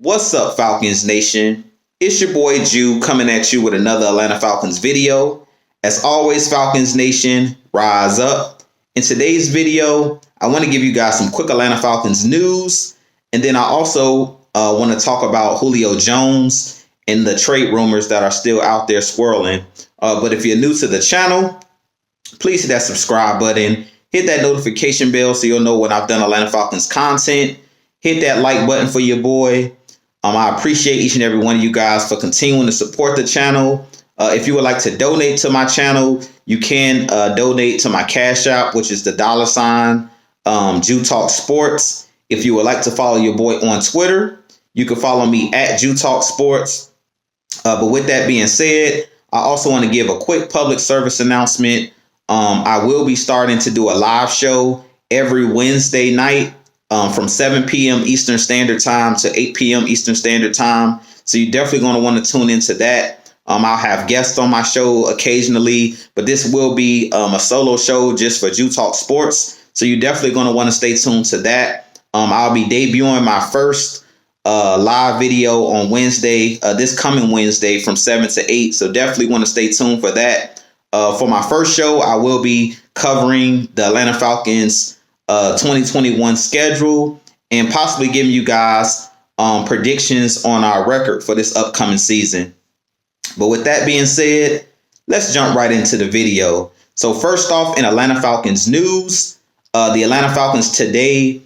What's up, Falcons Nation? It's your boy Jew coming at you with another Atlanta Falcons video. As always, Falcons Nation, rise up. In today's video, I want to give you guys some quick Atlanta Falcons news. And then I also want to talk about Julio Jones and the trade rumors that are still out there swirling. But if you're new to the channel, please hit that subscribe button. Hit that notification bell so you'll know when I've done Atlanta Falcons content. Hit that like button for your boy. I appreciate each and every one of you guys for continuing to support the channel. If you would like to donate to my channel, you can donate to my Cash App, which is the $ Jew Talk Sports. If you would like to follow your boy on Twitter, you can follow me at Jew Talk Sports. But with that being said, I also want to give a quick public service announcement. I will be starting to do a live show every Wednesday night from 7 p.m. Eastern Standard Time to 8 p.m. Eastern Standard Time. So you're definitely going to want to tune into that. I'll have guests on my show occasionally, but this will be a solo show just for Jew Talk Sports. So you're definitely going to want to stay tuned to that. I'll be debuting my first live video on Wednesday, this coming Wednesday from 7 to 8. So definitely want to stay tuned for that. For my first show, I will be covering the Atlanta Falcons 2021 schedule and possibly giving you guys predictions on our record for this upcoming season. But with that being said, let's jump right into the video. So first off, in Atlanta Falcons news, the Atlanta Falcons today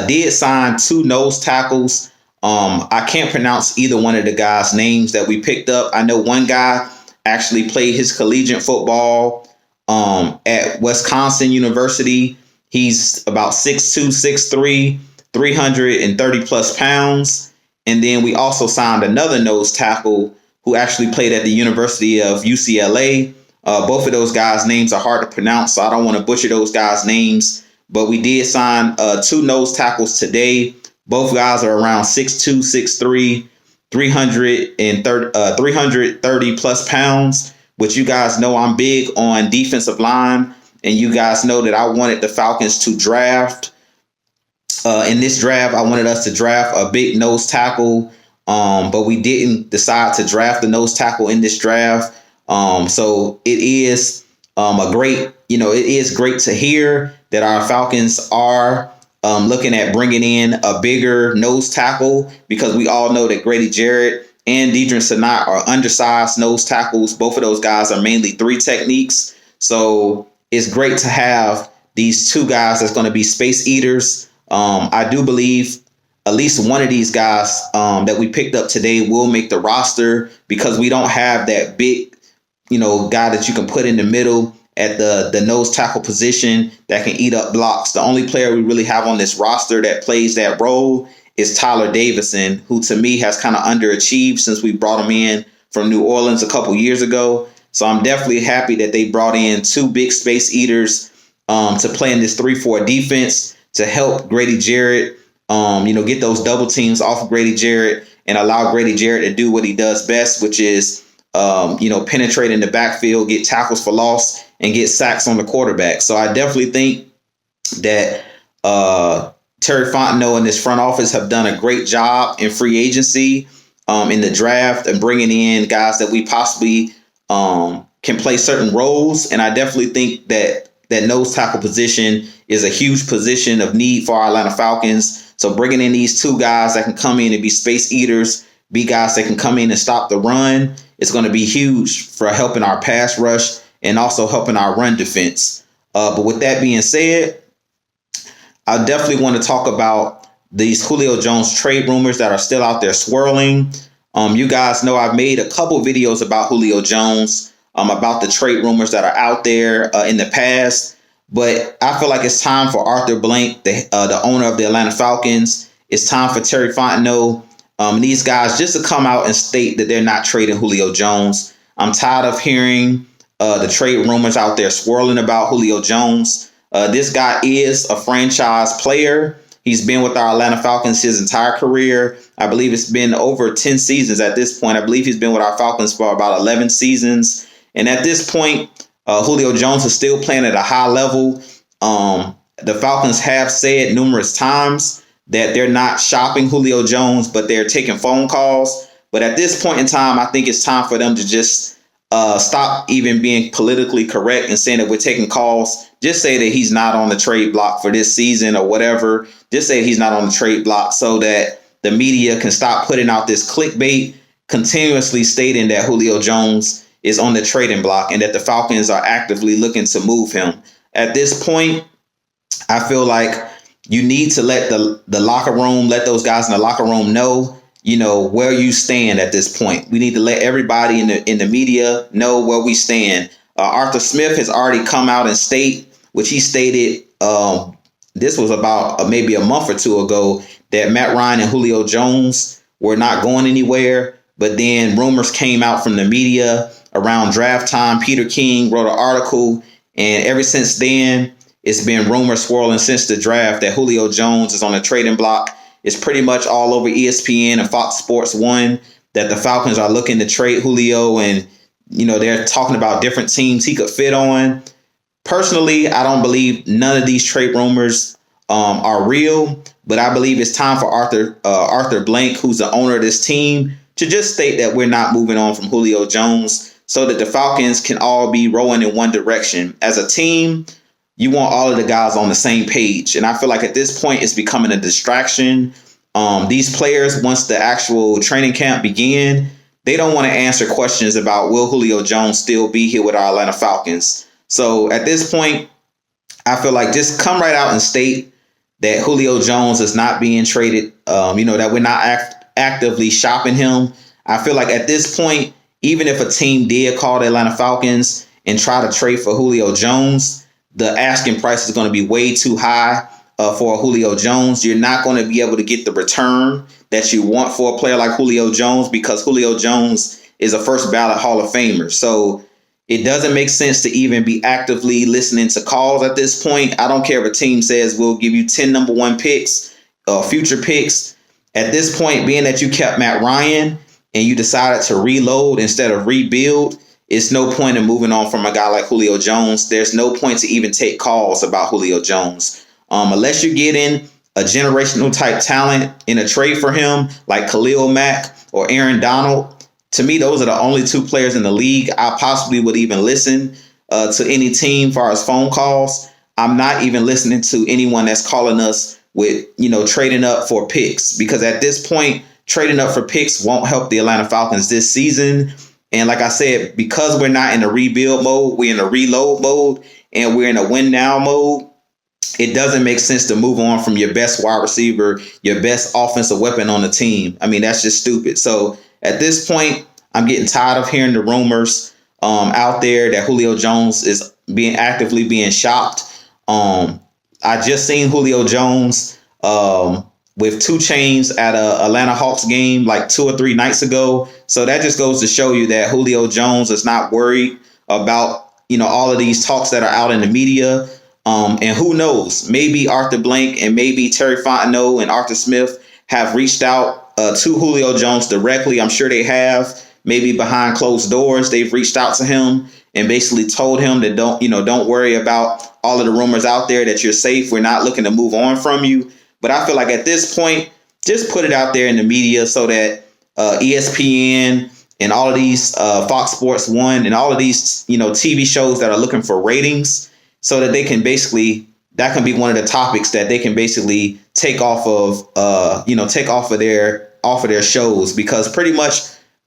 did sign 2 nose tackles. I can't pronounce either one of the guys' names that we picked up. I know one guy actually played his collegiate football at Wisconsin University. He's about 6'2", 6'3", 330 plus pounds. And then we also signed another nose tackle who actually played at the University of UCLA. Both of those guys' names are hard to pronounce, so I don't want to butcher those guys' names. But we did sign 2 nose tackles today. Both guys are around 6'2", 6'3", 330 plus pounds, which you guys know I'm big on defensive line. And you guys know that I wanted the Falcons to draft. In this draft, I wanted us to draft a big nose tackle, but we didn't decide to draft the nose tackle in this draft. So it is it is great to hear that our Falcons are looking at bringing in a bigger nose tackle, because we all know that Grady Jarrett and Deidre Sanat are undersized nose tackles. Both of those guys are mainly 3 techniques. So it's great to have these 2 guys that's going to be space eaters. I do believe at least one of these guys that we picked up today will make the roster, because we don't have that big, guy that you can put in the middle at the nose tackle position that can eat up blocks. The only player we really have on this roster that plays that role is Tyler Davison, who to me has kind of underachieved since we brought him in from New Orleans a couple years ago. So I'm definitely happy that they brought in 2 big space eaters to play in this 3-4 defense to help Grady Jarrett, get those double teams off of Grady Jarrett and allow Grady Jarrett to do what he does best, which is, penetrate in the backfield, get tackles for loss, and get sacks on the quarterback. So I definitely think that Terry Fontenot and his front office have done a great job in free agency, in the draft, and bringing in guys that we possibly can play certain roles. And I definitely think that nose tackle position is a huge position of need for our Atlanta Falcons. So bringing in these 2 guys that can come in and be space eaters, be guys that can come in and stop the run, it's going to be huge for helping our pass rush and also helping our run defense. But with that being said, I definitely want to talk about these Julio Jones trade rumors that are still out there swirling. You guys know I've made a couple videos about Julio Jones, about the trade rumors that are out there in the past. But I feel like it's time for Arthur Blank, the owner of the Atlanta Falcons. It's time for Terry Fontenot, these guys, just to come out and state that they're not trading Julio Jones. I'm tired of hearing the trade rumors out there swirling about Julio Jones. This guy is a franchise player. He's been with our Atlanta Falcons his entire career. I believe it's been over 10 seasons at this point. I believe he's been with our Falcons for about 11 seasons. And at this point, Julio Jones is still playing at a high level. The Falcons have said numerous times that they're not shopping Julio Jones, but they're taking phone calls. But at this point in time, I think it's time for them to just stop even being politically correct and saying that we're taking calls. Just say that he's not on the trade block for this season or whatever. Just say he's not on the trade block so that the media can stop putting out this clickbait continuously stating that Julio Jones is on the trading block and that the Falcons are actively looking to move him. At this point, I feel like you need to let the locker room, let those guys in the locker room know, where you stand at this point. We need to let everybody in the media know where we stand. Arthur Smith has already come out and which he stated, this was about maybe a month or two ago, that Matt Ryan and Julio Jones were not going anywhere. But then rumors came out from the media around draft time. Peter King wrote an article, and ever since then, it's been rumors swirling since the draft that Julio Jones is on the trading block. It's pretty much all over ESPN and Fox Sports 1 that the Falcons are looking to trade Julio, and they're talking about different teams he could fit on. Personally, I don't believe none of these trade rumors are real, but I believe it's time for Arthur Blank, who's the owner of this team, to just state that we're not moving on from Julio Jones so that the Falcons can all be rowing in one direction. As a team, you want all of the guys on the same page. And I feel like at this point, it's becoming a distraction. These players, once the actual training camp begin, they don't want to answer questions about will Julio Jones still be here with our Atlanta Falcons. So at this point, I feel like just come right out and state that Julio Jones is not being traded, that we're not actively shopping him. I feel like at this point, even if a team did call the Atlanta Falcons and try to trade for Julio Jones, the asking price is going to be way too high for Julio Jones. You're not going to be able to get the return that you want for a player like Julio Jones because Julio Jones is a first ballot Hall of Famer. So it doesn't make sense to even be actively listening to calls at this point. I don't care if a team says we'll give you 10 number one picks, future picks. At this point, being that you kept Matt Ryan and you decided to reload instead of rebuild, it's no point in moving on from a guy like Julio Jones. There's no point to even take calls about Julio Jones. Unless you're getting a generational type talent in a trade for him, like Khalil Mack or Aaron Donald. To me, those are the only two players in the league I possibly would even listen to any team as far as phone calls. I'm not even listening to anyone that's calling us with, trading up for picks, because at this point, trading up for picks won't help the Atlanta Falcons this season. And like I said, because we're not in a rebuild mode, we're in a reload mode, and we're in a win now mode, it doesn't make sense to move on from your best wide receiver, your best offensive weapon on the team. I mean, that's just stupid. So at this point, I'm getting tired of hearing the rumors out there that Julio Jones is actively being shopped. I just seen Julio Jones with 2 chains at a Atlanta Hawks game like 2 or 3 nights ago. So that just goes to show you that Julio Jones is not worried about, all of these talks that are out in the media. And who knows, maybe Arthur Blank and maybe Terry Fontenot and Arthur Smith have reached out to Julio Jones directly. I'm sure they have. Maybe behind closed doors, they've reached out to him and basically told him that don't worry about all of the rumors out there, that you're safe. We're not looking to move on from you. But I feel like at this point, just put it out there in the media so that ESPN and all of these Fox Sports 1 and all of these, TV shows that are looking for ratings, so that they can basically, that can be one of the topics that they can basically take off of their shows. Because pretty much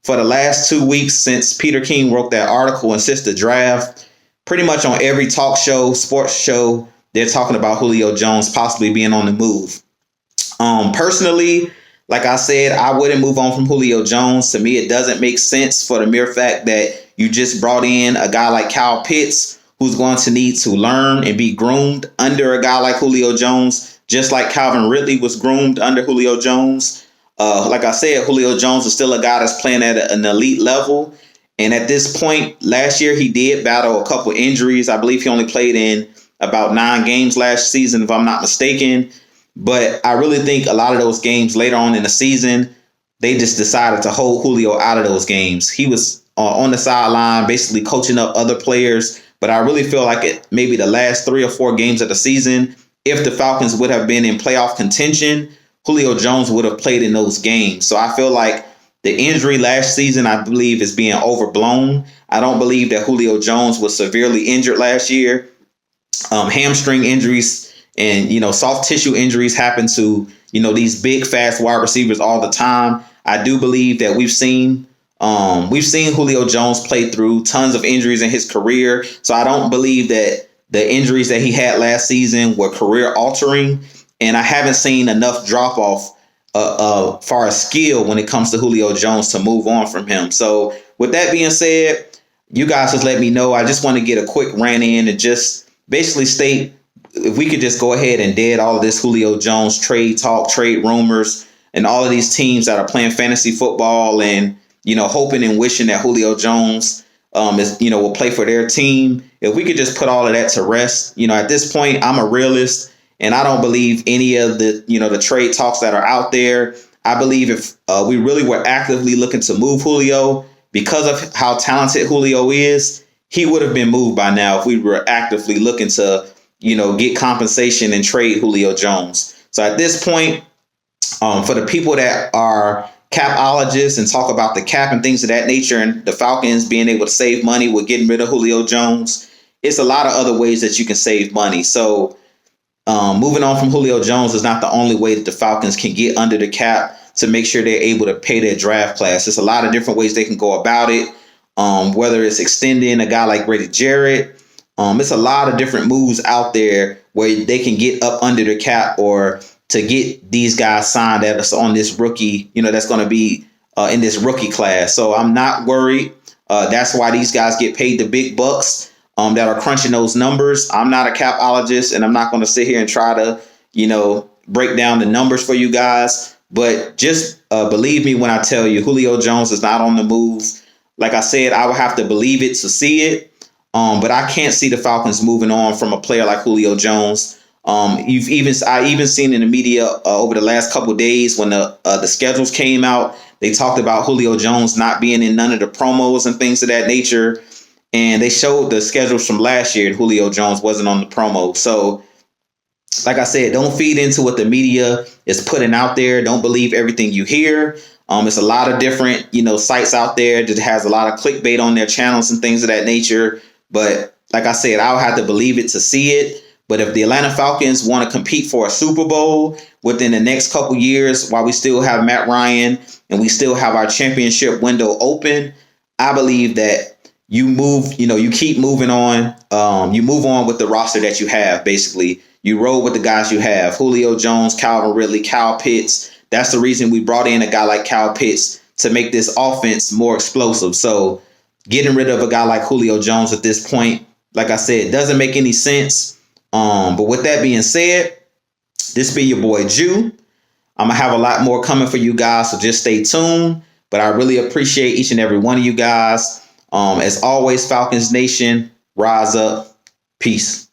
for the last 2 weeks since Peter King wrote that article and since the draft, pretty much on every talk show, sports show, they're talking about Julio Jones possibly being on the move. Personally, like I said, I wouldn't move on from Julio Jones. To me, it doesn't make sense for the mere fact that you just brought in a guy like Kyle Pitts, who's going to need to learn and be groomed under a guy like Julio Jones, just like Calvin Ridley was groomed under Julio Jones. Like I said, Julio Jones is still a guy that's playing at an elite level. And at this point, last year, he did battle a couple injuries. I believe he only played in about 9 games last season, if I'm not mistaken. But I really think a lot of those games later on in the season, they just decided to hold Julio out of those games. He was on the sideline, basically coaching up other players. But I really feel like maybe the last 3 or 4 games of the season, if the Falcons would have been in playoff contention, Julio Jones would have played in those games. So I feel like the injury last season, I believe, is being overblown. I don't believe that Julio Jones was severely injured last year. Hamstring injuries and, soft tissue injuries happen to, these big, fast wide receivers all the time. I do believe that we've seen Julio Jones play through tons of injuries in his career. So I don't believe that the injuries that he had last season were career altering. And I haven't seen enough drop off far as skill when it comes to Julio Jones to move on from him. So with that being said, you guys just let me know. I just want to get a quick rant in and just basically state if we could just go ahead and dead all of this Julio Jones trade talk, trade rumors, and all of these teams that are playing fantasy football and, hoping and wishing that Julio Jones will play for their team. If we could just put all of that to rest, at this point, I'm a realist. And I don't believe any of the, the trade talks that are out there. I believe if we really were actively looking to move Julio because of how talented Julio is, he would have been moved by now if we were actively looking to, get compensation and trade Julio Jones. So at this point, for the people that are capologists and talk about the cap and things of that nature and the Falcons being able to save money with getting rid of Julio Jones, it's a lot of other ways that you can save money. So moving on from Julio Jones is not the only way that the Falcons can get under the cap to make sure they're able to pay their draft class. There's a lot of different ways they can go about it, whether it's extending a guy like Grady Jarrett. It's a lot of different moves out there where they can get up under the cap or to get these guys signed that's on this rookie, that's going to be in this rookie class. So I'm not worried. That's why these guys get paid the big bucks. That are crunching those numbers. I'm not a capologist, and I'm not going to sit here and try to, break down the numbers for you guys. But just believe me when I tell you, Julio Jones is not on the move. Like I said, I would have to believe it to see it. But I can't see the Falcons moving on from a player like Julio Jones. I even seen in the media over the last couple of days when the schedules came out, they talked about Julio Jones not being in none of the promos and things of that nature. And they showed the schedules from last year and Julio Jones wasn't on the promo. So, like I said, don't feed into what the media is putting out there. Don't believe everything you hear. It's a lot of different, sites out there that has a lot of clickbait on their channels and things of that nature. But like I said, I'll have to believe it to see it. But if the Atlanta Falcons want to compete for a Super Bowl within the next couple years, while we still have Matt Ryan and we still have our championship window open, I believe that you keep moving on. You move on with the roster that you have, basically. You roll with the guys you have. Julio Jones, Calvin Ridley, Kyle Pitts. That's the reason we brought in a guy like Kyle Pitts to make this offense more explosive. So getting rid of a guy like Julio Jones at this point, like I said, doesn't make any sense. But with that being said, this be your boy Jew. I'm going to have a lot more coming for you guys, so just stay tuned. But I really appreciate each and every one of you guys. As always, Falcons Nation, rise up. Peace.